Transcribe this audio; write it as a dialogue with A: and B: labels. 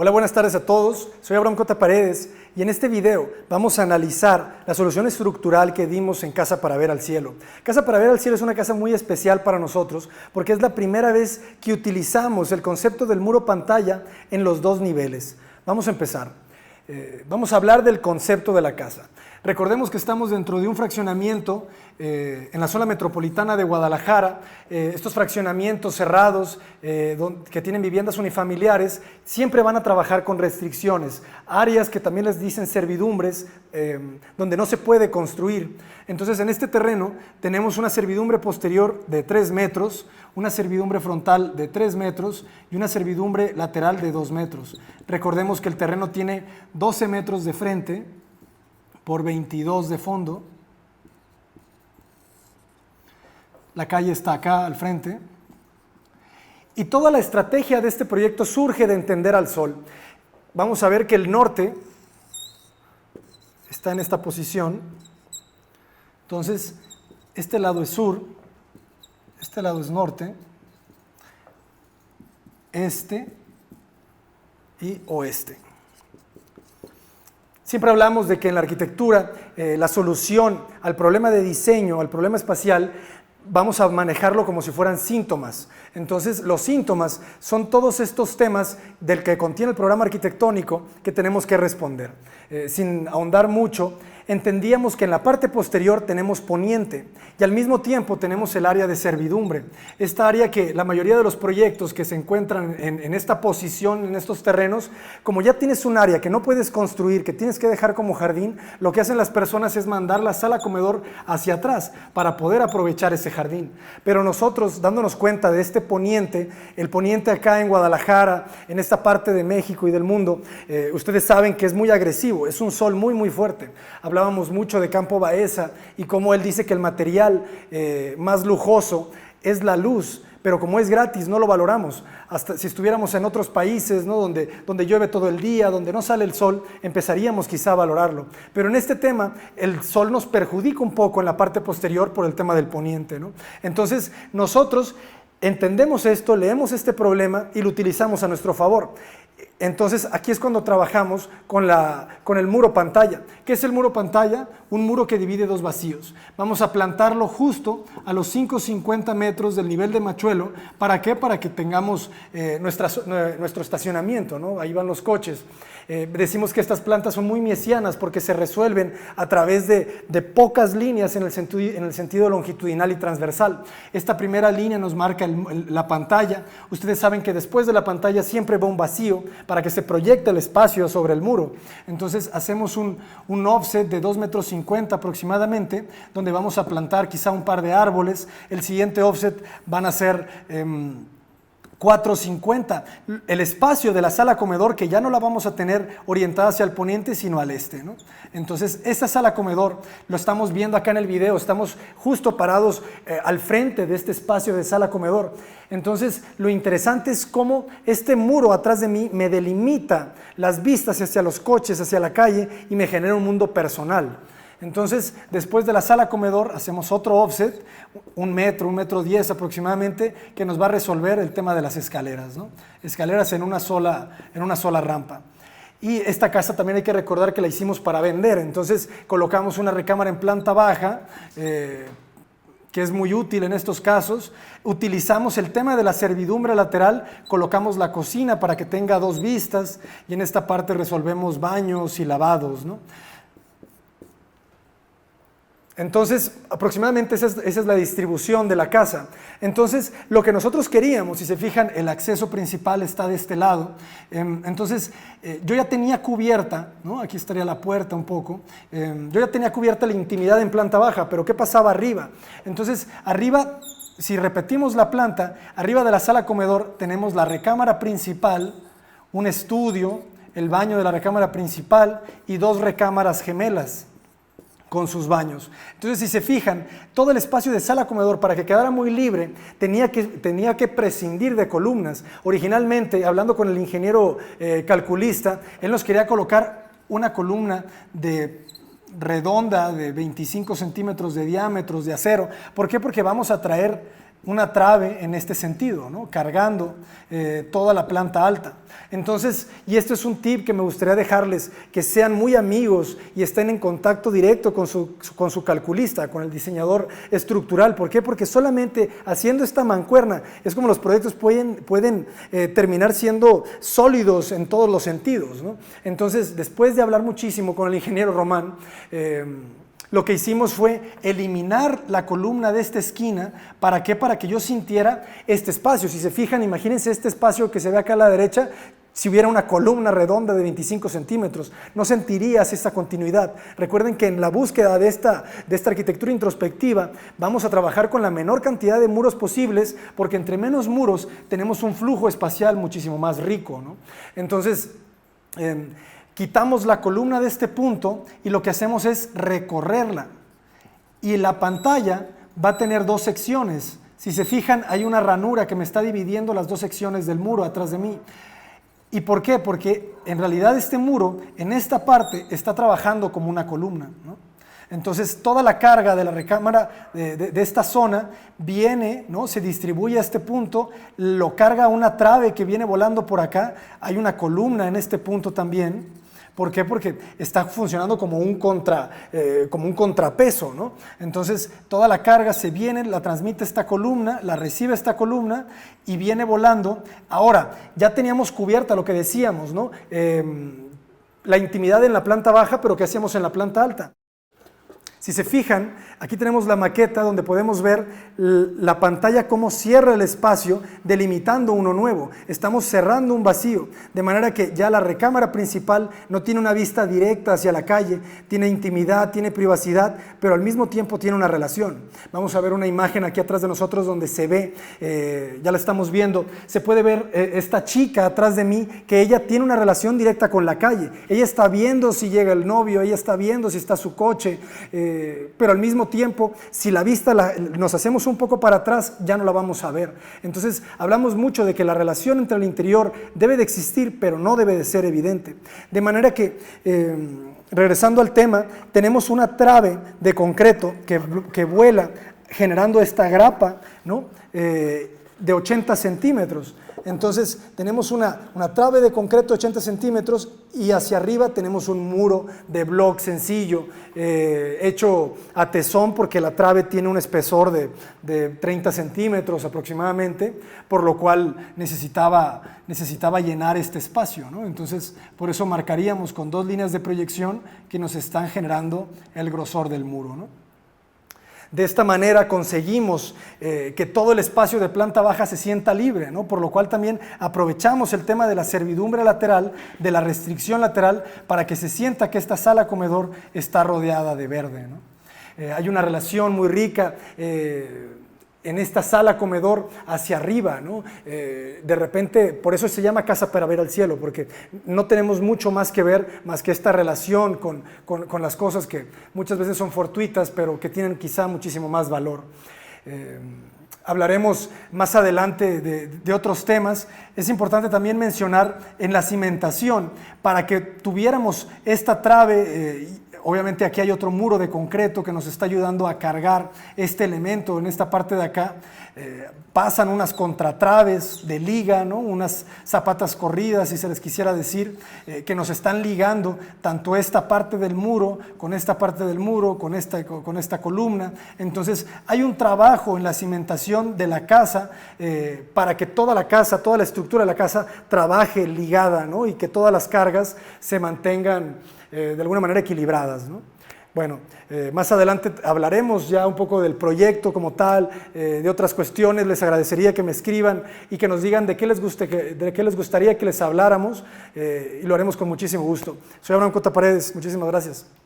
A: Hola, buenas tardes a todos. Soy Abraham Cota Paredes y en este video vamos a analizar la solución estructural que dimos en Casa para Ver al Cielo. Casa para Ver al Cielo es una casa muy especial para nosotros porque es la primera vez que utilizamos el concepto del muro pantalla en los dos niveles. Vamos a empezar. Vamos a hablar del concepto de la casa. Recordemos que estamos dentro de un fraccionamiento en la zona metropolitana de Guadalajara. Estos fraccionamientos cerrados que tienen viviendas unifamiliares siempre van a trabajar con restricciones, áreas que también les dicen servidumbres, donde no se puede construir. Entonces en este terreno tenemos una servidumbre posterior de 3 metros, una servidumbre frontal de 3 metros y una servidumbre lateral de 2 metros. Recordemos que el terreno tiene 12 metros de frente por 22 de fondo. La calle está acá al frente. Y toda la estrategia de este proyecto surge de entender al sol. Vamos a ver que el norte está en esta posición. Entonces, este lado es sur, este lado es norte, este y oeste. Siempre hablamos de que en la arquitectura la solución al problema de diseño, al problema espacial, vamos a manejarlo como si fueran síntomas. Entonces, los síntomas son todos estos temas del que contiene el programa arquitectónico que tenemos que responder. Sin ahondar mucho, entendíamos que en la parte posterior tenemos poniente y al mismo tiempo tenemos el área de servidumbre. Esta área que la mayoría de los proyectos que se encuentran en esta posición, en estos terrenos, como ya tienes un área que no puedes construir, que tienes que dejar como jardín, lo que hacen las personas es mandar la sala comedor hacia atrás para poder aprovechar ese jardín. Pero nosotros, dándonos cuenta de este poniente, el poniente acá en Guadalajara, en esta parte de México y del mundo, ustedes saben que es muy agresivo, es un sol muy fuerte. Hablábamos mucho de Campo Baeza y cómo él dice que el material más lujoso es la luz, pero como es gratis no lo valoramos. Hasta si estuviéramos en otros países, ¿no? donde llueve todo el día, donde no sale el sol, empezaríamos quizá a valorarlo. Pero en este tema el sol nos perjudica un poco en la parte posterior por el tema del poniente, ¿no? Entonces nosotros entendemos esto, leemos este problema y lo utilizamos a nuestro favor. Entonces aquí es cuando trabajamos con el muro pantalla. ¿Qué es el muro pantalla? Un muro que divide dos vacíos. Vamos a plantarlo justo a los 5,50 metros del nivel de Machuelo. ¿Para qué? Para que tengamos nuestro estacionamiento, ¿no? Ahí van los coches. Decimos que estas plantas son muy mesianas porque se resuelven a través de pocas líneas en el sentido longitudinal y transversal. Esta primera línea nos marca la pantalla. Ustedes saben que después de la pantalla siempre va un vacío para que se proyecte el espacio sobre el muro. Entonces hacemos un offset de 2,50 metros aproximadamente, donde vamos a plantar quizá un par de árboles. El siguiente offset van a ser 4,50. El espacio de la sala comedor, que ya no la vamos a tener orientada hacia el poniente, sino al este, ¿no? Entonces, esta sala comedor, lo estamos viendo acá en el video, estamos justo parados al frente de este espacio de sala comedor. Entonces, lo interesante es cómo este muro atrás de mí me delimita las vistas hacia los coches, hacia la calle, y me genera un mundo personal. Entonces, después de la sala comedor, hacemos otro offset, 1 metro, 1,10 metros aproximadamente, que nos va a resolver el tema de las escaleras, ¿no? Escaleras en una sola rampa. Y esta casa también hay que recordar que la hicimos para vender. Entonces, colocamos una recámara en planta baja, que es muy útil en estos casos. Utilizamos el tema de la servidumbre lateral, colocamos la cocina para que tenga 2 vistas, y en esta parte resolvemos baños y lavados, ¿no? Entonces, aproximadamente esa es la distribución de la casa. Entonces, lo que nosotros queríamos, si se fijan, el acceso principal está de este lado. Entonces, yo ya tenía cubierta, ¿no? Aquí estaría la puerta un poco. Yo ya tenía cubierta la intimidad en planta baja, pero ¿qué pasaba arriba? Entonces, arriba, si repetimos la planta, arriba de la sala comedor tenemos la recámara principal, un estudio, el baño de la recámara principal y 2 recámaras gemelas con sus baños. Entonces, si se fijan, todo el espacio de sala comedor, para que quedara muy libre, tenía que prescindir de columnas. Originalmente, hablando con el ingeniero calculista, él nos quería colocar una columna redonda de 25 centímetros de diámetro de acero. ¿Por qué? Porque vamos a traer una trave en este sentido, ¿no? Cargando toda la planta alta. Entonces, y esto es un tip que me gustaría dejarles, que sean muy amigos y estén en contacto directo con su calculista, con el diseñador estructural. ¿Por qué? Porque solamente haciendo esta mancuerna es como los proyectos pueden terminar siendo sólidos en todos los sentidos, ¿no? Entonces, después de hablar muchísimo con el ingeniero Román, lo que hicimos fue eliminar la columna de esta esquina. ¿Para qué? Para que yo sintiera este espacio. Si se fijan, imagínense este espacio que se ve acá a la derecha. Si hubiera una columna redonda de 25 centímetros, no sentirías esa continuidad. Recuerden que en la búsqueda de esta arquitectura introspectiva vamos a trabajar con la menor cantidad de muros posibles, porque entre menos muros tenemos un flujo espacial muchísimo más rico, ¿no? Entonces, quitamos la columna de este punto y lo que hacemos es recorrerla. Y la pantalla va a tener dos secciones. Si se fijan, hay una ranura que me está dividiendo las dos secciones del muro atrás de mí. ¿Y por qué? Porque en realidad este muro, en esta parte, está trabajando como una columna, ¿no? Entonces, toda la carga de la recámara de esta zona viene, ¿no? Se distribuye a este punto, lo carga una trave que viene volando por acá. Hay una columna en este punto también. ¿Por qué? Porque está funcionando como un contrapeso, ¿no? Entonces, toda la carga se viene, la transmite esta columna, la recibe esta columna y viene volando. Ahora, ya teníamos cubierta lo que decíamos, ¿no? La intimidad en la planta baja, pero ¿qué hacíamos en la planta alta? Si se fijan, aquí tenemos la maqueta donde podemos ver la pantalla cómo cierra el espacio delimitando uno nuevo. Estamos cerrando un vacío, de manera que ya la recámara principal no tiene una vista directa hacia la calle, tiene intimidad, tiene privacidad, pero al mismo tiempo tiene una relación. Vamos a ver una imagen aquí atrás de nosotros donde se ve, ya la estamos viendo, se puede ver esta chica atrás de mí, que ella tiene una relación directa con la calle. Ella está viendo si llega el novio, ella está viendo si está su coche, pero al mismo tiempo, si la vista nos hacemos un poco para atrás, ya no la vamos a ver. Entonces, hablamos mucho de que la relación entre el interior debe de existir, pero no debe de ser evidente. De manera que, regresando al tema, tenemos una trave de concreto que vuela generando esta grapa, ¿no? De 80 centímetros. Entonces tenemos una trave de concreto de 80 centímetros y hacia arriba tenemos un muro de bloc sencillo, hecho a tesón, porque la trave tiene un espesor de 30 centímetros aproximadamente, por lo cual necesitaba llenar este espacio, ¿no? Entonces, por eso marcaríamos con dos líneas de proyección que nos están generando el grosor del muro, ¿no? De esta manera conseguimos que todo el espacio de planta baja se sienta libre, ¿no? Por lo cual también aprovechamos el tema de la servidumbre lateral, de la restricción lateral, para que se sienta que esta sala comedor está rodeada de verde, ¿no? Hay una relación muy rica en esta sala comedor hacia arriba, ¿no? De repente, por eso se llama casa para ver al cielo, porque no tenemos mucho más que ver, más que esta relación con las cosas que muchas veces son fortuitas, pero que tienen quizá muchísimo más valor. Hablaremos más adelante de otros temas. Es importante también mencionar en la cimentación, para que tuviéramos esta trave. Obviamente aquí hay otro muro de concreto que nos está ayudando a cargar este elemento en esta parte de acá. Pasan unas contratraves de liga, ¿no? Unas zapatas corridas, si se les quisiera decir, que nos están ligando tanto esta parte del muro con esta parte del muro, con esta columna. Entonces hay un trabajo en la cimentación de la casa para que toda la casa, toda la estructura de la casa trabaje ligada, ¿no? Y que todas las cargas se mantengan de alguna manera equilibradas, ¿no? Bueno, más adelante hablaremos ya un poco del proyecto como tal, de otras cuestiones. Les agradecería que me escriban y que nos digan de qué les gustaría que les habláramos, y lo haremos con muchísimo gusto. Soy Abraham Cota Paredes, muchísimas gracias.